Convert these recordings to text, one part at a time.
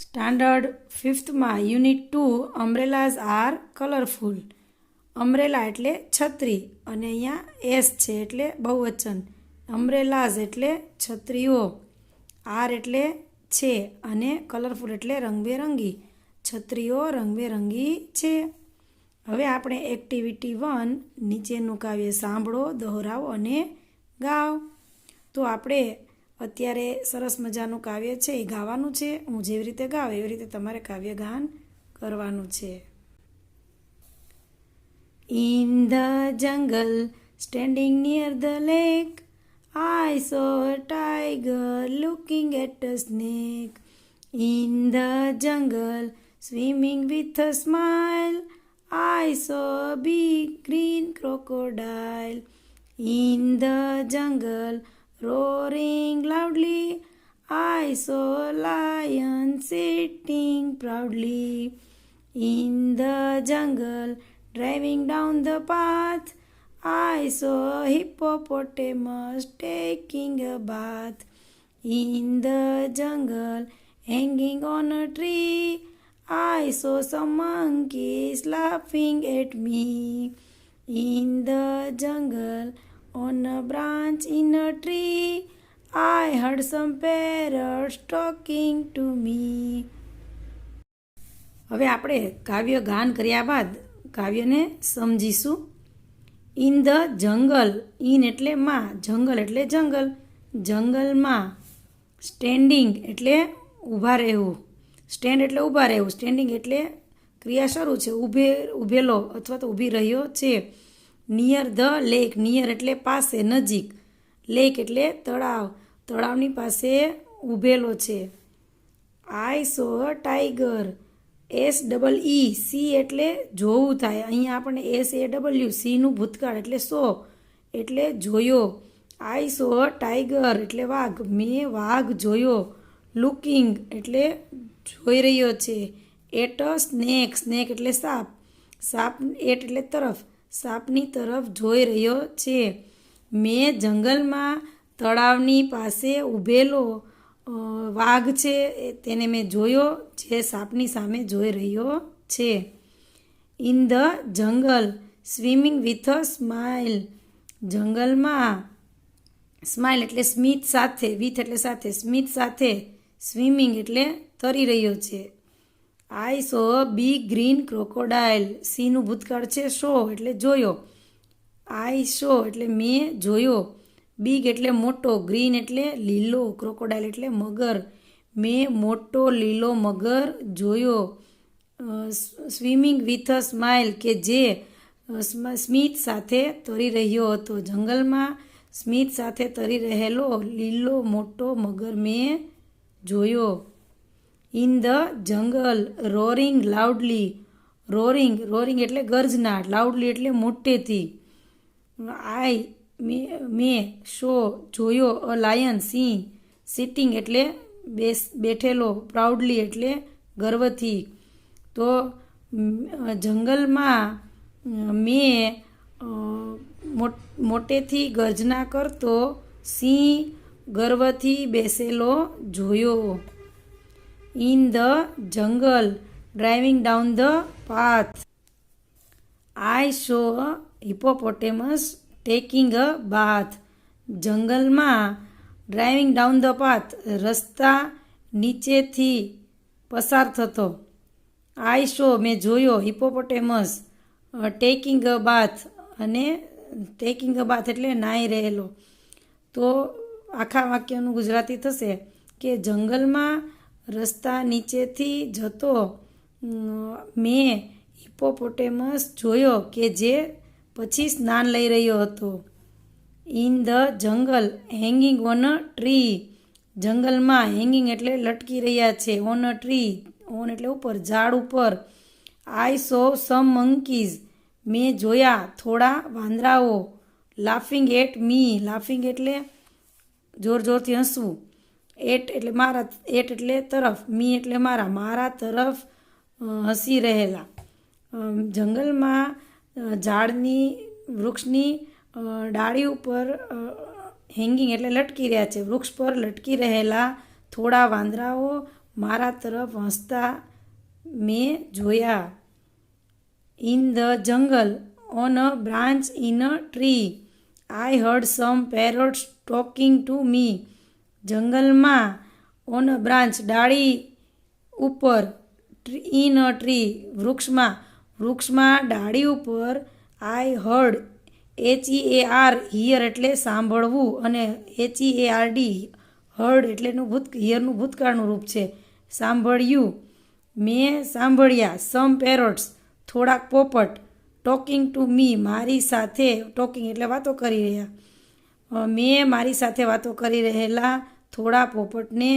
Standard 5થમાં unit 2 umbrellas are colourful. Umbrella એટલે છત્રી અને અહીંયા એસ છે એટલે બહુવચન. અમ્બ્રેલાઝ એટલે છત્રીઓ, આર એટલે છે અને કલરફુલ એટલે રંગબેરંગી. છત્રીઓ રંગબેરંગી છે. હવે આપણે એક્ટિવિટી 1 નીચેનું કાવ્ય સાંભળો, દોહરાવો અને ગાઓ. તો આપણે અત્યારે સરસ મજાનું કાવ્ય છે એ ગાવાનું છે. હું જેવી રીતે ગાઉં એવી રીતે તમારે કાવ્ય ગાન કરવાનું છે. In the jungle, standing near the lake, I saw a tiger looking at a snake. In the jungle, swimming with a smile, I saw a big green crocodile. In the jungle, roaring loudly, I saw a lion sitting proudly. In the jungle, driving down the path, I saw a hippopotamus taking a bath. In the jungle, hanging on a tree, I saw some monkeys laughing at me. In the jungle, on a branch in a tree, I heard some parrots talking to me. હવે આપણે કાવ્ય ગાન કર્યા બાદ કાવ્યને સમજીશું. In the જંગલ, in એટલે માં, જંગલ એટલે જંગલ. જંગલમાં સ્ટેન્ડિંગ એટલે ઊભા રહેવું. સ્ટેન્ડ એટલે ઊભા રહેવું. સ્ટેન્ડિંગ એટલે ક્રિયા શરૂ છે, ઊભેલો અથવા તો ઊભી રહ્યો છે. નિયર ધ લેક, નિયર એટલે પાસે, નજીક. લેક એટલે તળાવ, તળાવની પાસે ઊભેલો છે. આઈ સો ટાઈગર, SEE, સી એટલે જોવું થાય. અહીંયા આપણને SAW, સીનું ભૂતકાળ એટલે સો એટલે જોયો. આઈ સો ટાઈગર એટલે વાઘ, મેં વાઘ જોયો. લુકિંગ એટલે જોઈ રહ્યો છે. એટ અ સ્નેક, સ્નેક એટલે સાપ, સાપ એટ એટલે તરફ, સાપની તરફ જોઈ રહ્યો છે. મેં જંગલમાં તળાવની પાસે ઊભેલો વાઘ છે તેને મેં જોયો જે સાપની સામે જોઈ રહ્યો છે. ઇન ધ જંગલ, સ્વિમિંગ વિથ અ સ્માઇલ, જંગલમાં સ્માઇલ એટલે સ્મિત સાથે, વિથ એટલે સાથે, સ્મિત સાથે સ્વિમિંગ એટલે તરી રહ્યો છે. આઈ સો બિગ ગ્રીન ક્રોકોડાઇલ, સીનું ભૂતકાળ છે શો એટલે જોયો. આઈ શો એટલે મેં જોયો. બિગ એટલે મોટો, ગ્રીન એટલે લીલો, ક્રોકોડાઇલ એટલે મગર, મેં મોટો લીલો મગર જોયો. સ્વિમિંગ વિથ અ સ્માઇલ કે જે સ્મિત સાથે તરી રહ્યો હતો. જંગલમાં સ્મિત સાથે તરી રહેલો લીલો મોટો મગર મેં જોયો. ઇન ધ જંગલ, રોરિંગ લાઉડલી, રોરિંગ, રોરિંગ એટલે ગર્જના, લાઉડલી એટલે મોટેથી. આઈ મેં શો જોયો. અ લાયન સિંહ, સિટિંગ એટલે બેઠેલો, પ્રાઉડલી એટલે ગર્વથી. તો જંગલમાં મેં મોટેથી ગર્જના કરતો સિંહ ગર્વથી બેસેલો જોયો. In the jungle, driving down the path, I saw hippopotamus taking a bath. જંગલમાં ડ્રાઇવિંગ ડાઉન ધ પાથ, રસ્તા નીચેથી પસાર થતો. આઈ શો મેં જોયો. હિપોપોટેમસ ટેકિંગ અ બાથ, અને ટેકિંગ અ બાથ એટલે નાહી રહેલો. તો આખા વાક્યનું ગુજરાતી થશે કે જંગલમાં રસ્તા નીચેથી જતો મેં હિપોપોટેમસ જોયો કે જે પછી સ્નાન લઈ રહ્યો હતો. ઇન ધ જંગલ, હેંગિંગ ઓન અ ટ્રી, જંગલમાં હેંગિંગ એટલે લટકી રહ્યા છે. ઓન અ ટ્રી, ઓન એટલે ઉપર, ઝાડ ઉપર. આઈ સો સમ મંકીઝ, મેં જોયા થોડા વાંદરાઓ. લાફિંગ એટ મી, લાફિંગ એટલે જોર જોરથી હસવું. એટ એટલે મારા, એટ એટલે તરફ, મી એટલે મારા, મારા તરફ હસી રહેલા. જંગલમાં ઝાડની, વૃક્ષની ડાળી ઉપર હેંગિંગ એટલે લટકી રહ્યા છે, વૃક્ષ પર લટકી રહેલા થોડા વાંદરાઓ મારા તરફ હસતા મેં જોયા. In the jungle on a branch in a tree I heard some parrots talking to me. જંગલમાં ઓન અ બ્રાન્ચ ડાળી ઉપર, ઇન અ ટ્રી વૃક્ષમાં ડાળી ઉપર, આઈ હર્ડ HEAR હિયર એટલે સાંભળવું અને HEARD હર્ડ એટલે હિયરનું ભૂતકાળનું રૂપ છે, સાંભળ્યું. મેં સાંભળ્યા. સમ પેરોટ્સ થોડાક પોપટ, ટોકિંગ ટુ મી મારી સાથે, ટોકિંગ એટલે વાતો કરી રહ્યા. મેં મારી સાથે વાતો કરી રહેલા થોડા પોપટને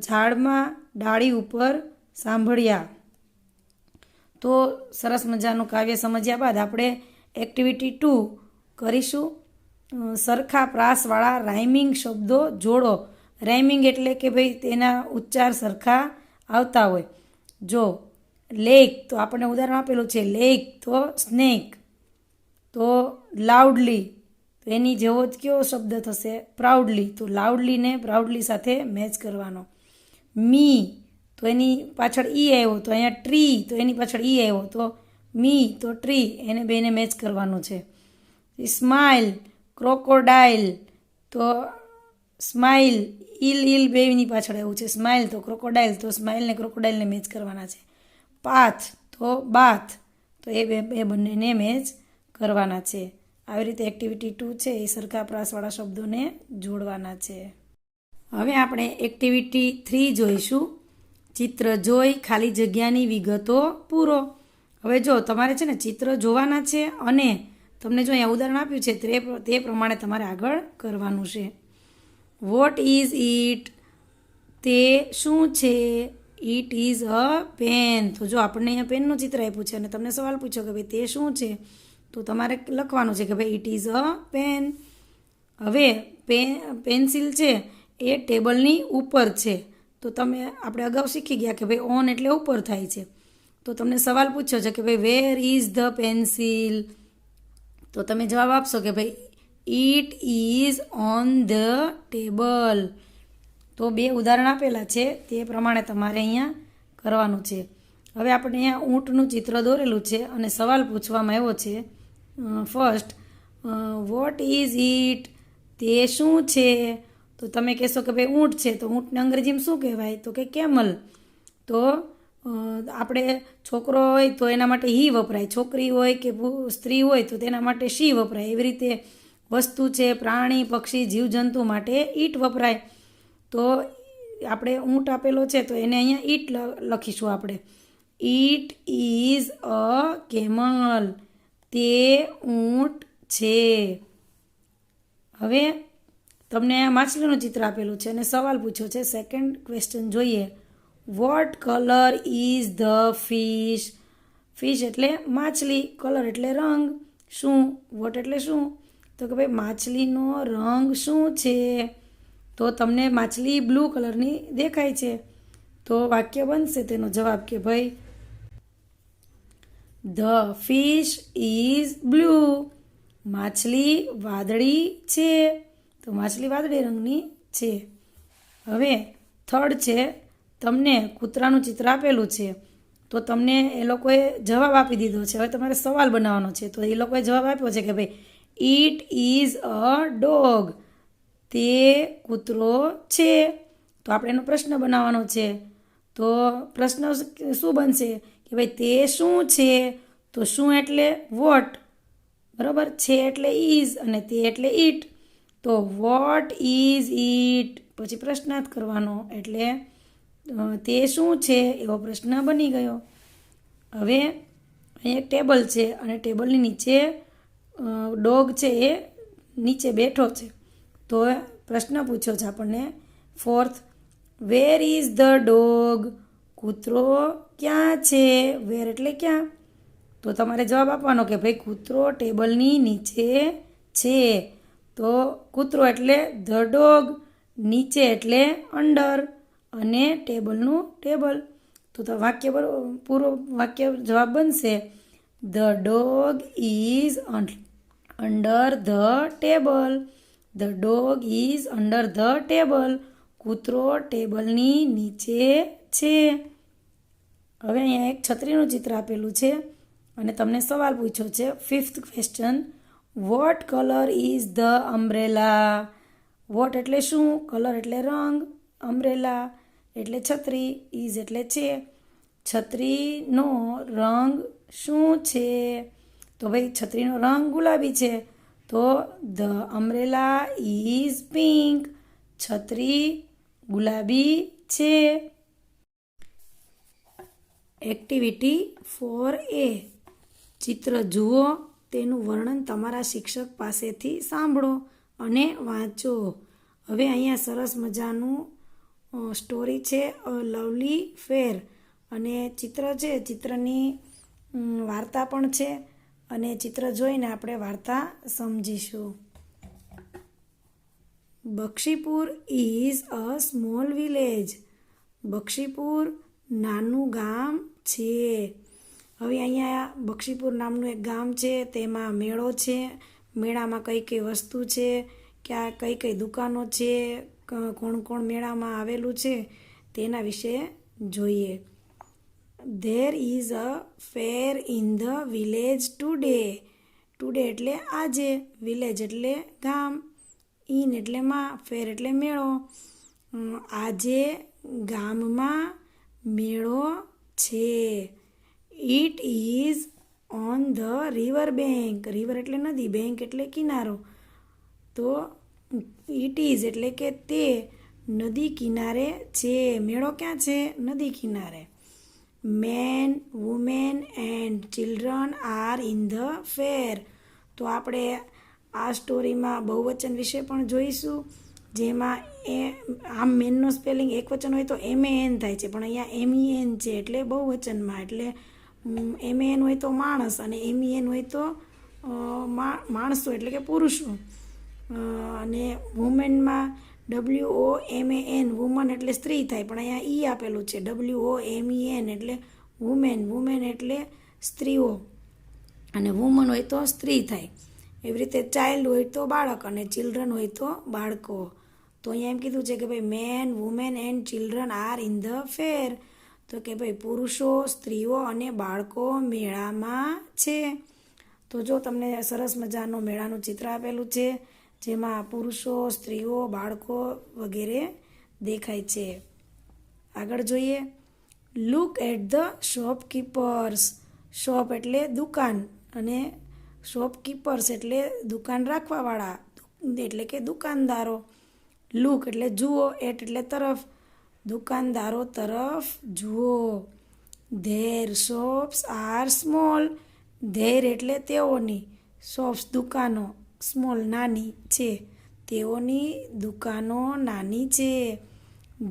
ઝાડમાં ડાળી ઉપર સાંભળ્યા. તો સરસ મજાનું કાવ્ય સમજ્યા બાદ આપણે એક્ટિવિટી 2 કરીશું. સરખા પ્રાસવાળા રાઇમિંગ શબ્દો જોડો. રાઇમિંગ એટલે કે ભાઈ તેના ઉચ્ચાર સરખા આવતા હોય. જો લેક, તો આપણને ઉદાહરણ આપેલું છે લેક, તો સ્નેક. તો લાઉડલી, તો એની જેવો જ કયો શબ્દ થશે? પ્રાઉડલી. તો લાઉડલીને પ્રાઉડલી સાથે મેચ કરવાનો. મી, તો એની પાછળ ઈ આવ્યો, તો અહીંયા ટ્રી, તો એની પાછળ ઈ આવ્યો, તો મી, તો ટ્રી, એને બેને મેચ કરવાનું છે. સ્માઇલ, ક્રોકોડાઇલ, તો સ્માઇલ, ઈલ બેની પાછળ એવું છે. સ્માઇલ તો ક્રોકોડાઇલ, તો સ્માઇલને ક્રોકોડાઇલને મેચ કરવાના છે. પાથ, તો બાથ, તો એ બંનેને મેચ કરવાના છે. આવી રીતે એક્ટિવિટી 2 છે એ સરખા પ્રાસવાળા શબ્દોને જોડવાના છે. હવે આપણે એક્ટિવિટી 3 જોઈશું. ચિત્ર જોઈ ખાલી જગ્યાની વિગતો પૂરો. હવે જો તમારે છે ને ચિત્ર જોવાના છે અને તમને જો અહીંયા ઉદાહરણ આપ્યું છે તે પ્રમાણે તમારે આગળ કરવાનું છે. What is it? તે શું છે? It is a pen. તો જો આપણને અહીંયા પેનનું ચિત્ર આપ્યું છે અને તમને સવાલ પૂછ્યો કે ભાઈ તે શું છે, તો તમારે લખવાનું છે કે ભાઈ ઇટ ઇઝ અ પેન. હવે પેન્સિલ છે એ ટેબલની ઉપર છે. તો આપણે અગાઉ શીખી ગયા કે ભાઈ ઓન એટલે ઉપર થાય છે. તો તમને સવાલ પૂછ્યો છે કે ભાઈ વેર ઇઝ ધ પેન્સિલ? તો તમે જવાબ આપશો કે ભાઈ it is on the table. તો 2 ઉદાહરણ આપેલા છે તે પ્રમાણે તમારે અહીંયા કરવાનું છે. હવે આપણે અહીંયા ઊંટનું ચિત્ર દોરેલું છે અને સવાલ પૂછવામાં આવ્યો છે. First, vote is it? તે શું છે? તો તમે કહેશો કે ભાઈ ઊંટ છે, તો ઊંટને અંગ્રેજીમાં શું કહેવાય? તો કે કેમલ. તો આપણે છોકરો હોય તો એના માટે હી વપરાય, છોકરી હોય કે સ્ત્રી હોય તો તેના માટે શી વપરાય. એવી રીતે વસ્તુ છે, પ્રાણી, પક્ષી, જીવજંતુ માટે ઈટ વપરાય. તો આપણે ઊંટ આપેલો છે તો એને અહીંયા ઈટ લખીશું આપણે. It is a camel. તે ઊંટ છે. હવે તમને આ માછલીનું ચિત્ર આપેલું છે અને સવાલ પૂછ્યો છે. સેકન્ડ ક્વેશ્ચન જોઈએ. Vote colour is the fish? Fish એટલે માછલી, કલર એટલે રંગ, શું? વોટ એટલે શું? તો કે ભાઈ માછલીનો રંગ શું છે? તો તમને માછલી બ્લુ કલરની દેખાય છે. તો વાક્ય બનશે તેનો જવાબ કે ભાઈ ધ ફિશ ઇઝ બ્લુ. માછલી વાદળી છે. તો માછલી વાદળી રંગની છે. હવે થર્ડ છે, તમને કૂતરાનું ચિત્ર આપેલું છે તો તમને એ લોકોએ જવાબ આપી દીધો છે. હવે તમારે સવાલ બનાવવાનો છે. તો એ લોકોએ જવાબ આપ્યો છે કે ભાઈ ઇટ ઇઝ અ ડોગ. તે કૂતરો છે. તો આપણે એનો પ્રશ્ન બનાવવાનો છે. તો પ્રશ્ન શું બનશે કે ભાઈ તે શું છે? તો શું એટલે વોટ, બરાબર, છે એટલે ઇઝ અને તે એટલે ઇટ. તો વોટ ઇઝ ઇટ, પછી પ્રશ્નાર્થ કરવાનો, એટલે તે શું છે એવો પ્રશ્ન બની ગયો. હવે અહીં એક ટેબલ છે અને ટેબલની નીચે ડોગ છે એ નીચે બેઠો છે. તો પ્રશ્ન પૂછ્યો છે આપણને. Fourth, wear is the dog? કૂતરો ક્યાં છે? વેર એટલે ક્યાં? તો તમારે જવાબ આપવાનો કે ભાઈ કૂતરો ટેબલની નીચે છે. તો કૂતરો એટલે ધ ડોગ, નીચે એટલે અંડર અને ટેબલનું ટેબલ. તો વાક્ય પૂરો વાક્ય જવાબ બનશે the dog is under the table. The dog is under the table. કૂતરો ટેબલની નીચે છે. હવે અહીંયા એક છત્રીનું ચિત્ર આપેલું છે અને તમને સવાલ પૂછ્યો છે. 5th question, what colour is the umbrella? What એટલે શું, કલર એટલે રંગ, અમ્બ્રેલા એટલે છત્રી, ઇઝ એટલે છે. છત્રીનો રંગ શું છે? તો ભાઈ છત્રીનો રંગ ગુલાબી છે. તો ધ અમ્બ્રેલા ઇઝ પિંક. છત્રી ગુલાબી છે. એક્ટિવિટી 4A, ચિત્ર જુઓ, તેનું વર્ણન તમારા શિક્ષક પાસેથી સાંભળો અને વાંચો. હવે અહીંયા સરસ મજાનું સ્ટોરી છે, અ લવલી ફેર, અને ચિત્ર છે, ચિત્રની વાર્તા પણ છે અને ચિત્ર જોઈને આપણે વાર્તા સમજીશું. Bakshipur is a small village. Bakshipur નાનું ગામ છે. હવે અહીંયા બક્ષીપુર નામનું એક ગામ છે, તેમાં મેળો છે. મેળામાં કઈ કઈ વસ્તુ છે, ક્યાં કઈ કઈ દુકાનો છે, કોણ કોણ મેળામાં આવેલું છે, તેના વિશે જોઈએ. There is a fair in the village today. Today એટલે આજે, વિલેજ એટલે ગામ, ઇન એટલે માં, ફેર એટલે મેળો. આજે ગામમાં મેળો છે. It is on the river bank. River એટલે નદી, બેંક એટલે કિનારો. તો ઇટ ઇઝ એટલે કે તે નદી કિનારે છે. મેળો ક્યાં છે? નદી કિનારે. Men, women and children are in the fair. તો આપણે આ સ્ટોરીમાં બહુવચન વિશે પણ જોઈશું, જેમાં આમ મેનનો સ્પેલિંગ એક વચન હોય તો MAN થાય છે, પણ અહીંયા MEN છે એટલે બહુવચનમાં. એટલે MAN હોય તો માણસ અને MEN હોય તો માણસો એટલે કે પુરુષો. અને વુમેનમાં WOMAN, વુમન એટલે સ્ત્રી થાય, પણ અહીંયા ઈ આપેલું છે WOMEN એટલે વુમેન. વુમેન એટલે સ્ત્રીઓ અને વુમન હોય તો સ્ત્રી થાય. એવી રીતે ચાઇલ્ડ હોય તો બાળક અને ચિલ્ડ્રન હોય તો બાળકો. તો અહીંયા એમ કીધું છે કે ભાઈ men, women and children are in the fair. તો કે ભાઈ પુરુષો, સ્ત્રીઓ અને બાળકો મેળામાં છે. તો જો તમને સરસ મજાનું મેળાનું ચિત્ર આપેલું છે, જેમાં પુરુષો, સ્ત્રીઓ, બાળકો વગેરે દેખાય છે. આગળ જોઈએ. Look at the shopkeepers. Shop એટલે દુકાન અને શોપકીપર્સ એટલે દુકાન રાખવાવાળા, એટલે કે દુકાનદારો. લુક એટલે જુઓ, એટ એટલે તરફ, દુકાનદારો તરફ જુઓ. Their shops are small. Their એટલે તેઓની, શોપ્સ દુકાનો, સ્મોલ નાની છે, તેઓની દુકાનો નાની છે.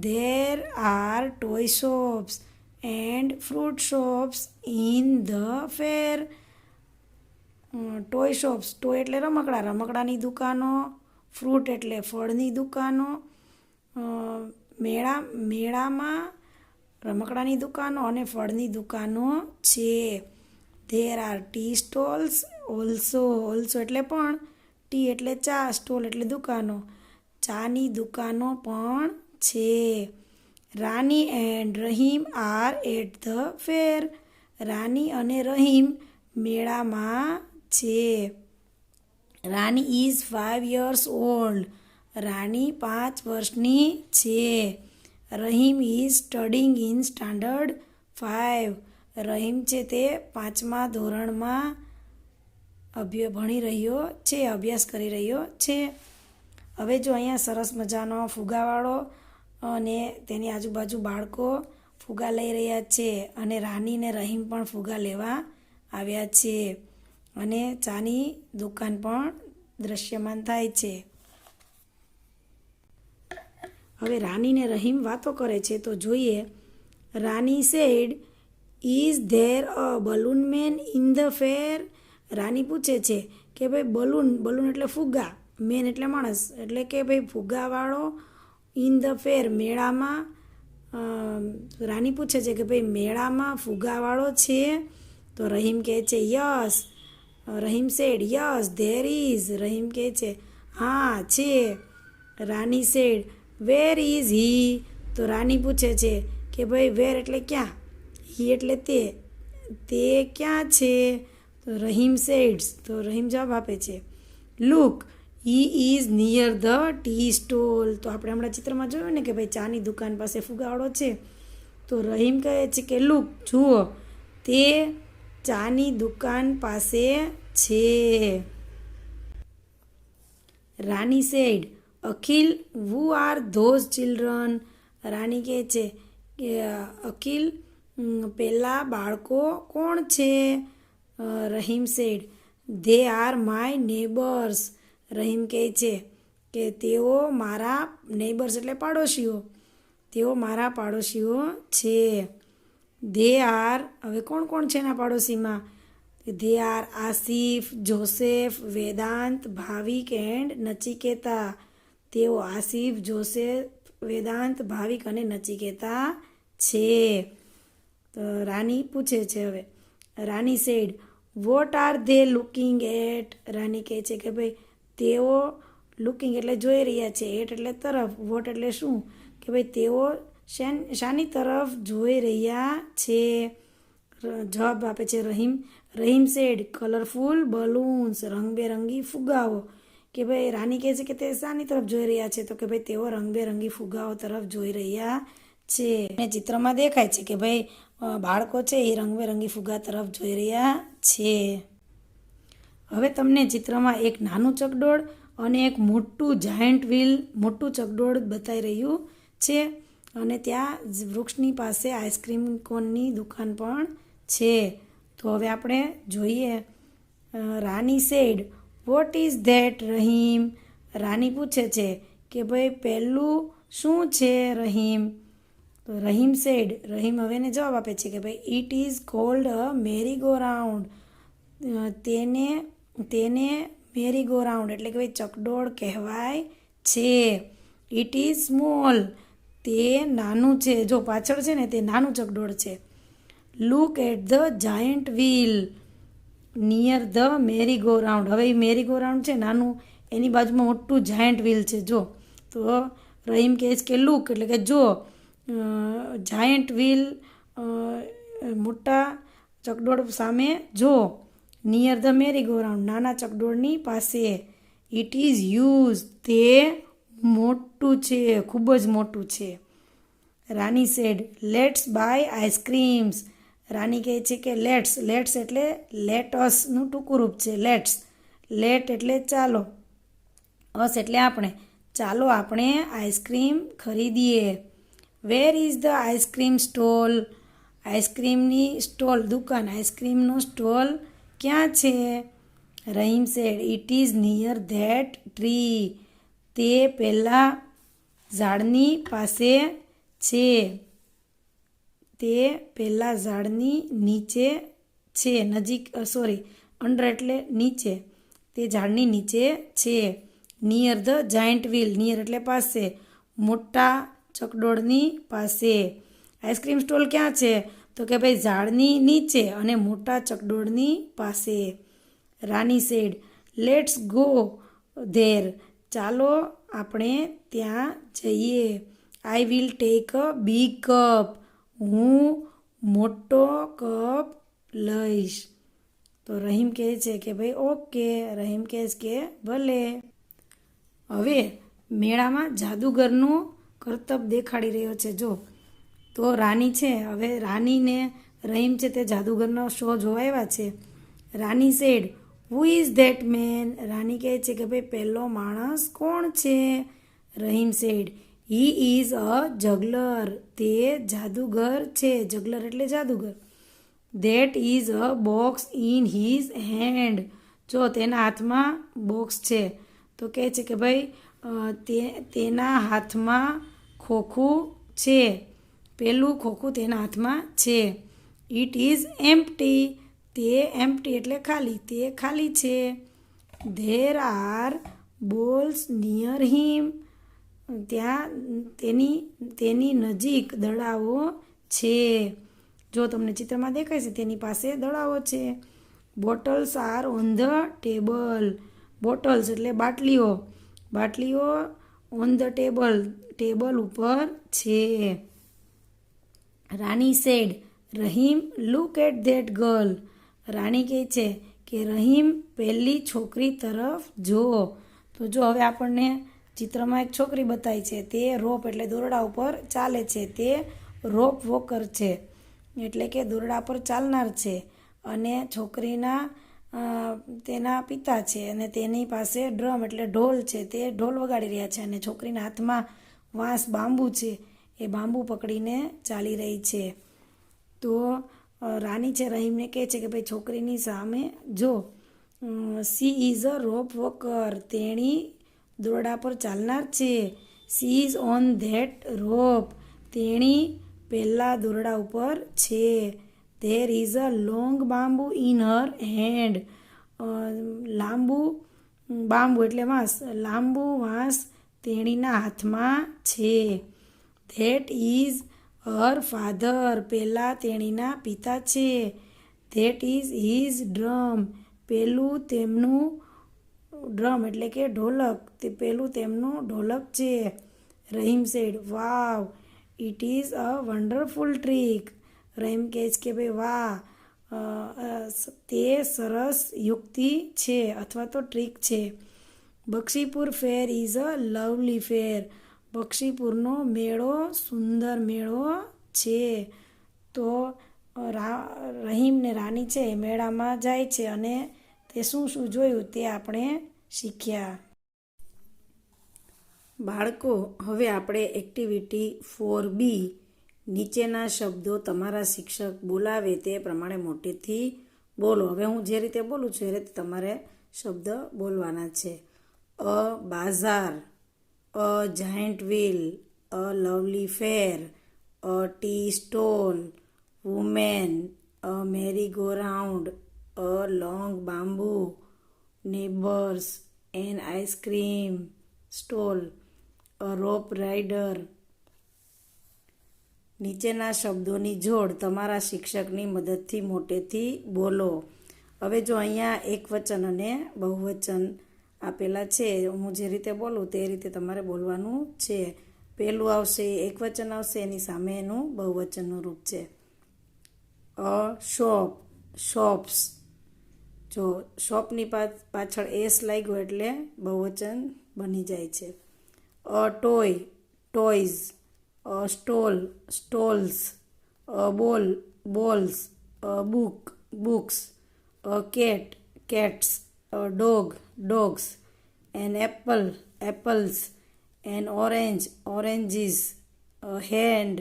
There are toy shops and fruit shops in the fair. Toy shops, toy એટલે રમકડા, રમકડાની દુકાનો. ફ્રૂટ એટલે ફળની દુકાનો. મેળામાં રમકડાની દુકાનો અને ફળની દુકાનો છે. There are T stalls also. Also એટલે પણ, ટી એટલે ચા, સ્ટોલ એટલે દુકાનો, ચાની દુકાનો પણ છે. Rani and Rahim are at the fair. Rani અને રહીમ મેળામાં છે. Rani is 5 years old. Rani 5 વર્ષની છે. Rahim is studying in standard 5. Rahim છે તે 5મા ધોરણમાં ભણી રહ્યો છે, અભ્યાસ કરી રહ્યો છે. હવે જો અહીંયા સરસ મજાનો ફુગાવાળો અને તેની આજુબાજુ બાળકો ફુગા લઈ રહ્યા છે અને રાની ને રહીમ પણ ફુગા લેવા આવ્યા છે અને ચાની દુકાન પણ દ્રશ્યમાન થાય છે. હવે રાની ને રહીમ વાતો કરે છે તો જોઈએ. Rani said, is there a balloon man in the fair. Rani પૂછે છે કે ભાઈ બલૂન એટલે ફુગ્ગા, મેન એટલે માણસ, એટલે કે ભાઈ ફુગ્ગાવાળો ઇન ધ ફેર મેળામાં. રાની પૂછે છે કે ભાઈ મેળામાં ફુગ્ગાવાળો છે? તો રહીમ કહે છે yes. Rahim said yes there is. Rahim કહે છે હા છે. Rani said where is he? તો રાની પૂછે છે કે ભાઈ વેર એટલે ક્યાં, હી એટલે તે ક્યાં છે? તો રહીમ સેડ્સ, તો રહીમ જવાબ આપે છે look he is near the tea stall. તો આપણે હમણાં ચિત્રમાં જોયું ને કે ભાઈ ચાની દુકાન પાસે ફુગાડો છે, તો રહીમ કહે છે કે લુક જુઓ તે ચાની દુકાન પાસે છે. Rani said Akhil who are those children? Rani કહે છે કે અખિલ પેલા બાળકો કોણ છે? Rahim said they are my neighbours. Rahim કહે છે કે તેઓ મારા નેબર્સ એટલે પાડોશીઓ, તેઓ મારા પાડોશીઓ છે. ધે આર, હવે કોણ કોણ છે એના પાડોશીમાં? They are Asif, Joseph, Vedant, Bhavik and Nachiketa. તેઓ આસિફ, જોસેફ, વેદાંત, ભાવિક અને નચિકેતા છે. તો રાની પૂછે છે હવે Rani said what are they looking at? Rani કહે છે કે ભાઈ તેઓ લુકિંગ એટલે જોઈ રહ્યા છે, એટ એટલે તરફ, વોટ એટલે શું, કે ભાઈ તેઓ શાની તરફ જોઈ રહ્યા છે? જવાબ આપે છે રહીમ સેડ કલરફુલ બલૂન્સ, રંગબેરંગી ફુગ્ગાઓ. કે ભાઈ રાની કહે છે કે તે શાની તરફ જોઈ રહ્યા છે? તો કે ભાઈ તેઓ રંગબેરંગી ફુગ્ગાઓ તરફ જોઈ રહ્યા છે. અને ચિત્રમાં દેખાય છે કે ભાઈ બાળકો છે એ રંગબેરંગી ફુગ્ગા તરફ જોઈ રહ્યા છે. હવે તમને ચિત્રમાં એક નાનું ચકડોળ અને એક મોટું જાયન્ટ વ્હીલ, મોટું ચકડોળ બતાવી રહ્યું છે અને ત્યાં વૃક્ષની પાસે આઈસ્ક્રીમ કોનની દુકાન પણ છે. તો હવે આપણે જોઈએ Rani said what is that Rahim? Rani પૂછે છે કે ભાઈ પહેલું શું છે રહીમ? તો રહીમ સેડ, રહીમ હવે એને જવાબ આપે છે કે ભાઈ it is called a merry go round. તેને મેરી ગો રાઉન્ડ એટલે કે ભાઈ ચકડોળ કહેવાય છે. ઇટ ઇઝ સ્મોલ, તે નાનું છે, જો પાછળ છે ને તે નાનું ચકડોળ છે. Look at the giant wheel near the merry go round. હવે એ મેરી ગો રાઉન્ડ છે નાનું, એની બાજુમાં મોટું જાયન્ટ વ્હીલ છે જો. તો રહીમ કહે છે કે લુક એટલે કે જો જાયન્ટ વ્હીલ મોટા ચકડોળ સામે જો, near the merry go round નાના ચકડોળની પાસે. ઇટ ઇઝ હ્યુજ, તે મોટું છે, ખૂબ જ મોટું છે. Rani said let's by ice creams. રાની કહે છે કે લેટ્સ એટલે લેટસનું ટૂંકું રૂપ છે લેટ્સ. લેટ એટલે ચાલો, અસ એટલે આપણે, ચાલો આપણે આઈસ્ક્રીમ ખરીદીએ. Where is the ice cream stall? આઈસ્ક્રીમની સ્ટોલ દુકાન, આઈસ્ક્રીમનો સ્ટોલ ક્યાં છે? Rahim said it is near that tree. તે પહેલા ઝાડની પાસે છે. તે પહેલા ઝાડની નીચે છે, નજીક, અંડર એટલે નીચે, તે ઝાડની નીચે છે. Near the giant wheel, near એટલે પાસે, મોટા ચકડોળની પાસે. આઈસ્ક્રીમ સ્ટોલ ક્યાં છે? તો કે ભાઈ ઝાડની નીચે અને મોટા ચકડોળની પાસે. રાની સેડ લેટ્સ ગો ધેર. ચાલો આપણે ત્યાં જઈએ. I will take a big cup. હું મોટો કપ લઈશ. તો રહીમ કહે છે કે ભાઈ ઓકે. રહીમ કહે છે કે ભલે. હવે મેળામાં જાદુગરનું કરતબ દેખાડી રહ્યો છે જો. તો રાની છે, હવે રાનીને રહીમ છે તે જાદુગરનો શો જોવા આવ્યા છે. Rani said who is that man? Rani કહે છે કે ભાઈ પહેલો માણસ કોણ છે? Rahim said he is a juggler. તે જાદુગર છે, જગલર એટલે જાદુગર. That is a box in his hand. જો તેના હાથમાં બોક્સ છે, તો કહે છે કે ભાઈ તેના હાથમાં ખોખું છે, પેલું ખોખું તેના હાથમાં છે. It is empty. તે એમ્પ્ટી એટલે ખાલી, તે ખાલી છે. ધેર આર બોલ્સ નિયર હિમ. ત્યાં તેની નજીક દડાઓ છે. જો તમને ચિત્રમાં દેખાય છે તેની પાસે દડાઓ છે. Bottles are on the table. Bottles એટલે બાટલીઓ ઓન ધ ટેબલ, ટેબલ ઉપર છે. Rani said, Rahim look at that girl. Rani કહે છે કે રહીમ પહેલી છોકરી તરફ જો. તો જો હવે આપણને ચિત્રમાં એક છોકરી બતાવી છે, તે રોપ એટલે દોરડા ઉપર ચાલે છે, તે રોપ વોકર છે એટલે કે દોરડા પર ચાલનાર છે. અને છોકરીના તેના પિતા છે અને તેની પાસે ડ્રમ એટલે ઢોલ છે, તે ઢોલ વગાડી રહ્યા છે અને છોકરીના હાથમાં વાંસ બાંબુ છે, એ બાંબુ પકડીને ચાલી રહી છે. તો રાની છે રહીમને કહે છે કે ભાઈ છોકરીની સામે જો. She is a rope walker, તેણી દોરડા પર ચાલનાર છે. સી ઇઝ ઓન ધેટ રોપ, તેણી પહેલા દોરડા ઉપર છે. There is a long bamboo in her hand, લાંબુ બાંબુ એટલે વાંસ, લાંબુ વાંસ તેણીના હાથમાં છે. ધેટ ઇઝ હર ફાધર, પહેલાં તેણીના પિતા છે. ધેટ ઇઝ હિઝ ડ્રમ, પેલું તેમનું ડ્રમ એટલે કે ઢોલક, તે પેલું તેમનું ઢોલક છે. Rahim said, wow it is a wonderful trick. Rahim કહે છે કે ભાઈ વાહ, તે સરસ યુક્તિ છે અથવા તો ટ્રીક છે. બક્ષીપુર ફેર ઇઝ અ લવલી ફેર, બક્ષીપુરનો મેળો સુંદર મેળો છે. તો રહીમ ને રાની છે એ મેળામાં જાય છે અને તે શું શું જોયું તે આપણે શીખ્યા. બાળકો, હવે આપણે એક્ટિવિટી 4B, નીચેના શબ્દો તમારા શિક્ષક બોલાવે તે પ્રમાણે મોટેથી બોલો. હવે હું જે રીતે બોલું છું એ રીતે તમારે શબ્દ બોલવાના છે. A bazaar, a giant wheel, a lovely fair, a tea stall, women, a merry go round, a long bamboo, neighbours, an ice cream stall, a rope rider. નીચેના શબ્દોની જોડ તમારા શિક્ષકની મદદથી મોટેથી બોલો. હવે જો અહીંયા એકવચન અને બહુવચન આપેલા છે, હું જે રીતે બોલું તે રીતે તમારે બોલવાનું છે. પહેલું આવશે એકવચન આવશે, એની સામે એનું બહુવચનનું રૂપ છે. અ શોપ, શોપ્સ. જો શોપની પાછળ એસ લાગ્યો એટલે બહુવચન બની જાય છે. A toy, toys, a stall, stalls, a ball, balls, a book, books, a cat, cats, a dog, dogs, an apple, apples, an orange, oranges, a hand,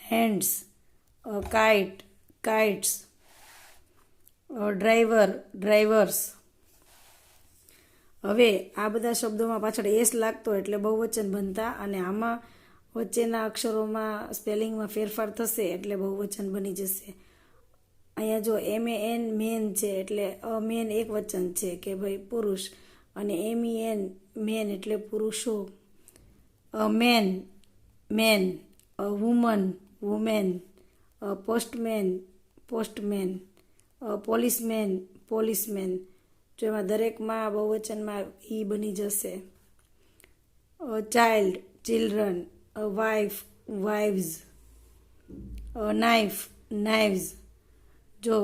hands, a kite, kites, driver, drivers. હવે આ બધા શબ્દોમાં પાછળ S લાગતો એટલે બહુવચન બનતા અને આમાં વચ્ચેના અક્ષરોમાં સ્પેલિંગમાં ફેરફાર થશે એટલે બહુવચન બની જશે. અહીંયા જો MEN મેન છે એટલે અ મેન એક વચન છે કે ભાઈ પુરુષ, અને MEN મેન એટલે પુરુષો. A man, men, a woman, women, a postman, postmen, a policeman, policemen. જો એમાં દરેકમાં બહુવચનમાં ઈ બની જશે. A child, children, a wife, wives, a knife, knives. જો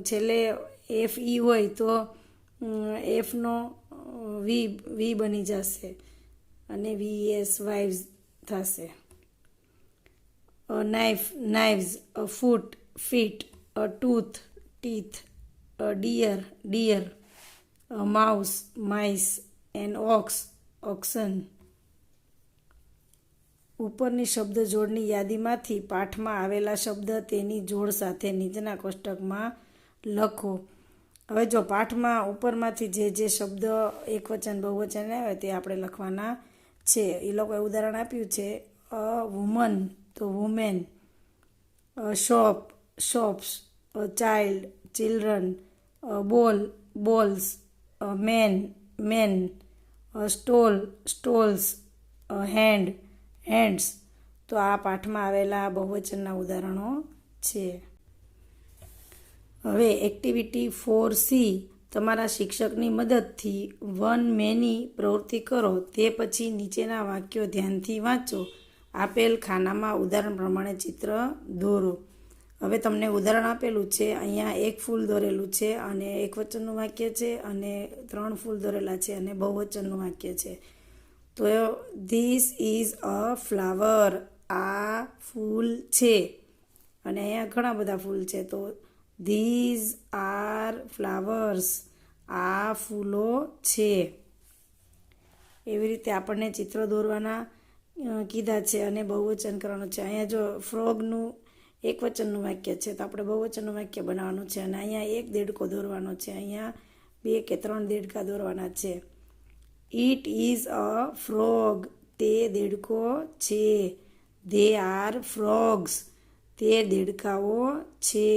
છેલ્લે FE હોય તો એફનો વી બની જશે અને VS વાઇવ્સ થશે. A knife, knives, a foot, feet, a tooth, teeth, a deer, deer, a mouse, mice, an ox, oxen. ઉપરની શબ્દ જોડની યાદીમાંથી પાઠમાં આવેલા શબ્દ તેની જોડ સાથે નીચેના કોષ્ટકમાં લખો. હવે જો પાઠમાં ઉપરમાંથી જે શબ્દ એકવચન બહુવચન આવે તે આપણે લખવાના છે. એ લોકોએ ઉદાહરણ આપ્યું છે. અ વુમન તો women, a shop, shops, a child, children, a ball, balls, a man, men, a stall, stalls, a hand, hands. તો આ પાઠમાં આવેલા બહુવચનના ઉદાહરણો છે. હવે એક્ટિવિટી 4C, તમારા શિક્ષકની મદદથી વન મેની પ્રવૃત્તિ કરો. તે પછી નીચેના વાક્યો ધ્યાનથી વાંચો. આપેલ ખાનામાં ઉદાહરણ પ્રમાણે ચિત્ર દોરો. હવે તમને ઉદાહરણ આપેલું છે. અહીંયા એક ફૂલ દોરેલું છે અને એકવચનનું વાક્ય છે અને 3 ફૂલ દોરેલા છે અને બહુવચનનું વાક્ય છે. તો ધીસ ઇઝ અ ફ્લાવર. આ ફૂલ છે. અને અહીંયા ઘણા બધા ફૂલ છે. તો ધીઝ આર ફ્લાવર્સ. આ ફૂલો છે. એવી રીતે આપણને ચિત્ર દોરવાના કીધા છે અને બહુવચન કરવાનું છે. અહીંયા જો ફ્રોગનું એકવચનનું વાક્ય છે તો આપણે બહુવચનનું વાક્ય બનાવવાનું છે અને અહીંયા એક દેડકો દોરવાનો છે. અહીંયા 2 કે 3 દેડકા દોરવાના છે. It is a frog. તે દેડકો છે. They are frogs. તે દેડકાઓ છે.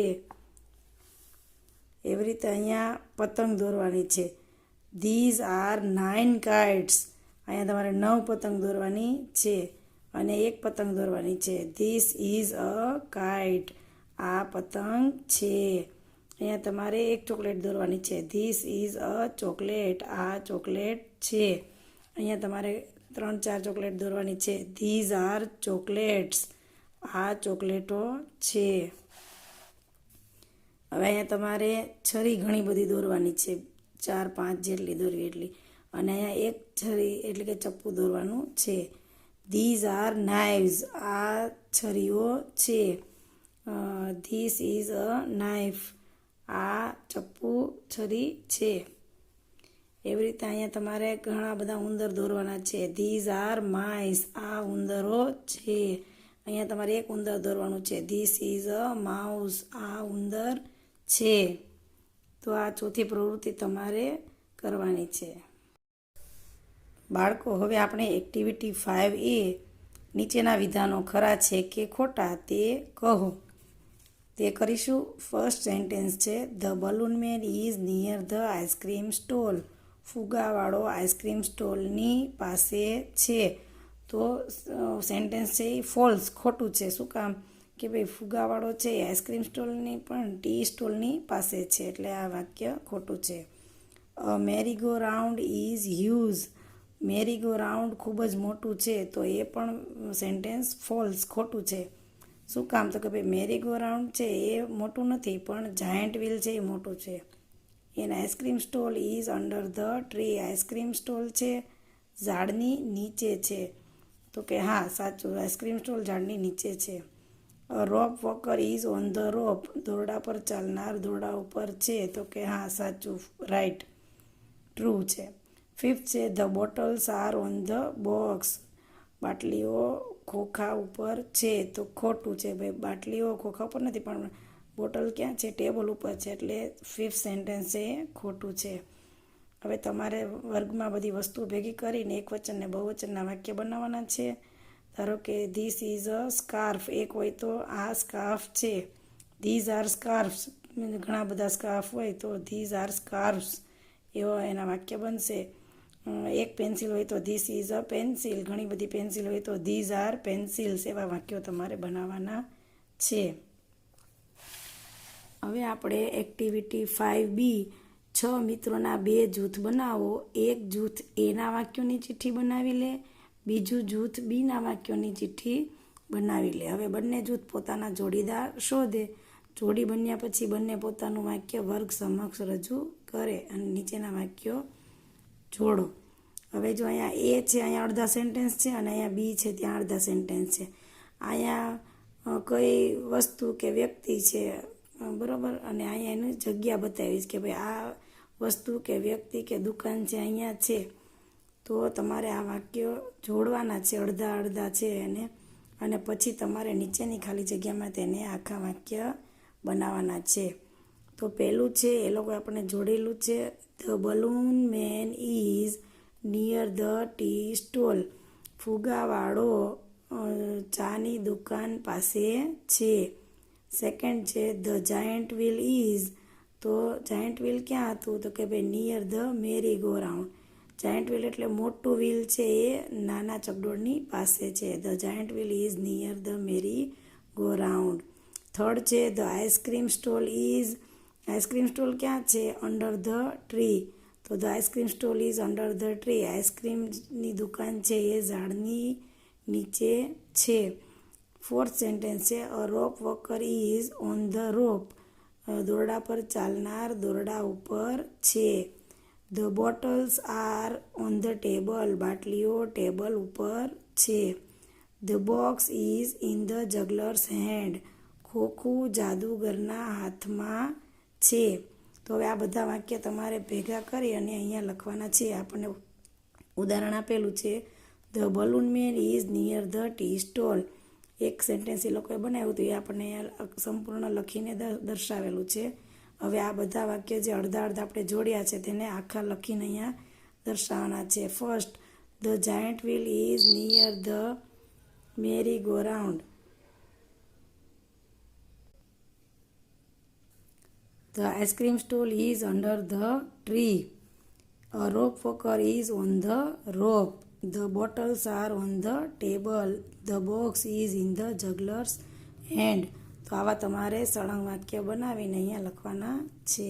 એવી રીતે અહીંયા પતંગ દોરવાની છે. These R 9 kites. અહીંયા તમારે 9 પતંગ દોરવાની છે અને એક પતંગ દોરવાની છે. This is a kite. આ પતંગ છે. અહીંયા તમારે એક ચોકલેટ દોરવાની છે. This is a chocolate. આ ચોકલેટ છે. અહીંયા તમારે 3-4 ચોકલેટ દોરવાની છે. These R chocolates. આ ચોકલેટો છે. હવે અહીંયા તમારે છરી ઘણી બધી દોરવાની છે. 4-5 જેટલી દોરવી એટલી. અને અહીંયા એક છરી એટલે કે ચપ્પુ દોરવાનું છે. These are knives. આ છરીઓ છે. This is a knife. આ ચપ્પુ છરી છે. એવી રીતે અહીંયા તમારે ઘણા બધા ઉંદર દોરવાના છે. These R mice. આ ઉંદરો છે. અહીંયા તમારે એક ઉંદર દોરવાનું છે. This is a mouse. આ ઉંદર છે. તો આ ચોથી પ્રવૃત્તિ તમારે કરવાની છે. બાળકો, હવે આપણે એક્ટિવિટી 5A નીચેના વિધાનો ખરા છે કે ખોટા તે કહો. તે કરીશું. ફર્સ્ટ સેન્ટેન્સ છે the balloon man is near the ice cream stall. ફુગાવાળો આઈસ્ક્રીમ સ્ટોલની પાસે છે. તો સેન્ટેન્સ છે એ ફોલ્સ, ખોટું છે. શું કામ? કે ભાઈ ફુગાવાળો છે એ આઈસ્ક્રીમ સ્ટોલની પણ ટી સ્ટોલની પાસે છે, એટલે આ વાક્ય ખોટું છે. Merry go round is huge. Merry go round ખૂબ જ મોટું છે, તો એ પણ સેન્ટેન્સ ફોલ્સ, ખોટું છે. શું કામ? તો કે ભાઈ મેરી ગો રાઉન્ડ છે એ મોટું નથી, પણ જાયન્ટ વ્હીલ છે એ મોટું છે. An ice cream stall is under the tree. Ice cream stall છે ઝાડની નીચે છે. તો કે હા, સાચું, આઈસ્ક્રીમ સ્ટોલ ઝાડની નીચે છે. Rope walker is on the rope. દોરડા પર ચાલનાર દોરડા ઉપર છે. તો કે હા, સાચું, રાઈટ, ટ્રુ છે. 5th છે the bottles are on the box. બાટલીઓ ખોખા ઉપર છે. તો ખોટું છે. ભાઈ બાટલીઓ ખોખા ઉપર નથી, પણ બોટલ ક્યાં છે? ટેબલ ઉપર છે. એટલે 5th સેન્ટેન્સ છે એ ખોટું છે. હવે તમારે વર્ગમાં બધી વસ્તુઓ ભેગી કરીને એકવચન ને બહુવચનના વાક્ય બનાવવાના છે. ધારો કે ધીસ ઇઝ અ સ્કાર્ફ. એક હોય તો આ સ્કાર્ફ છે. These are scarfs. ઘણા બધા સ્કાર્ફ હોય તો ધીઝ આર સ્કાર્ફ્સ એવો એના વાક્ય બનશે. એક પેન્સિલ હોય તો ધીસ ઇઝ અ પેન્સિલ. ઘણી બધી પેન્સિલ હોય તો ધીઝ આર પેન્સિલ્સ. એવા વાક્યો તમારે બનાવવાના છે. હવે આપણે એક્ટિવિટી 5B 6 મિત્રોના 2 જૂથ બનાવો. એક જૂથ એના વાક્યોની ચિઠ્ઠી બનાવી લે, બીજું જૂથ બીના વાક્યોની ચિઠ્ઠી બનાવી લે. હવે બંને જૂથ પોતાના જોડીદાર શોધે. જોડી બન્યા પછી બંને પોતાનું વાક્ય વર્ગ સમક્ષ રજૂ કરે અને નીચેના વાક્યો જોડો. હવે જો અહીંયા એ છે, અહીંયા અડધા સેન્ટેન્સ છે અને અહીંયા બી છે, ત્યાં અડધા સેન્ટેન્સ છે. અહીંયા કઈ વસ્તુ કે વ્યક્તિ છે, બરાબર, અને અહીંયા એની જગ્યા બતાવીશ કે ભાઈ આ વસ્તુ કે વ્યક્તિ કે દુકાન છે અહીંયા છે. તો તમારે આ વાક્યો જોડવાના છે, અડધા અડધા છે એને, અને પછી તમારે નીચેની ખાલી જગ્યામાં તેને આખા વાક્ય બનાવવાના છે. તો પહેલું છે એ લોકો આપણે જોડેલું છે the balloon man is near the tea stall. ફુગાવાળો ચાની દુકાન પાસે છે. સેકન્ડ છે ધ જાયન્ટ વ્હીલ ઇઝ. તો જાયન્ટ વ્હીલ ક્યાં હતું? તો કે ભાઈ near the merry go round. Giant wheel એટલે મોટું વ્હીલ છે એ નાના ચકડોળની પાસે છે. The giant wheel is near the merry go round. Third છે the ice cream stall is. Ice cream stall ક્યાં છે? Under the tree. તો the ice cream stall is under the tree. આઈસ્ક્રીમની દુકાન છે એ ઝાડની નીચે છે. ફોર્થ સેન્ટેન્સ છે a rope walker is on the rope. દોરડા પર ચાલનાર દોરડા ઉપર છે. The bottles are on the table. બાટલીઓ ટેબલ ઉપર છે. The box is in the juggler's hand. ખોખું જાદુગરના હાથમાં છે. તો હવે આ બધા વાક્ય તમારે ભેગા કરી અને અહીંયા લખવાના છે. આપણને ઉદાહરણ આપેલું છે the balloon man is near the tea stall. એક સેન્ટેન્સ એ લોકોએ બનાવ્યું હતું એ આપણને અહીંયા સંપૂર્ણ લખીને દર્શાવેલું છે. હવે આ બધા વાક્ય જે અડધા અડધા આપણે જોડ્યા છે તેને આખા લખીને અહીંયા દર્શાવવાના છે. First the giant wheel is near the merry go round. The ice cream stall is under the tree. A rope walker is on the rope. The bottles are on the table. The box is in the juggler's hand. તો આવા તમારે સળંગ વાક્ય બનાવીને અહીંયા લખવાના છે.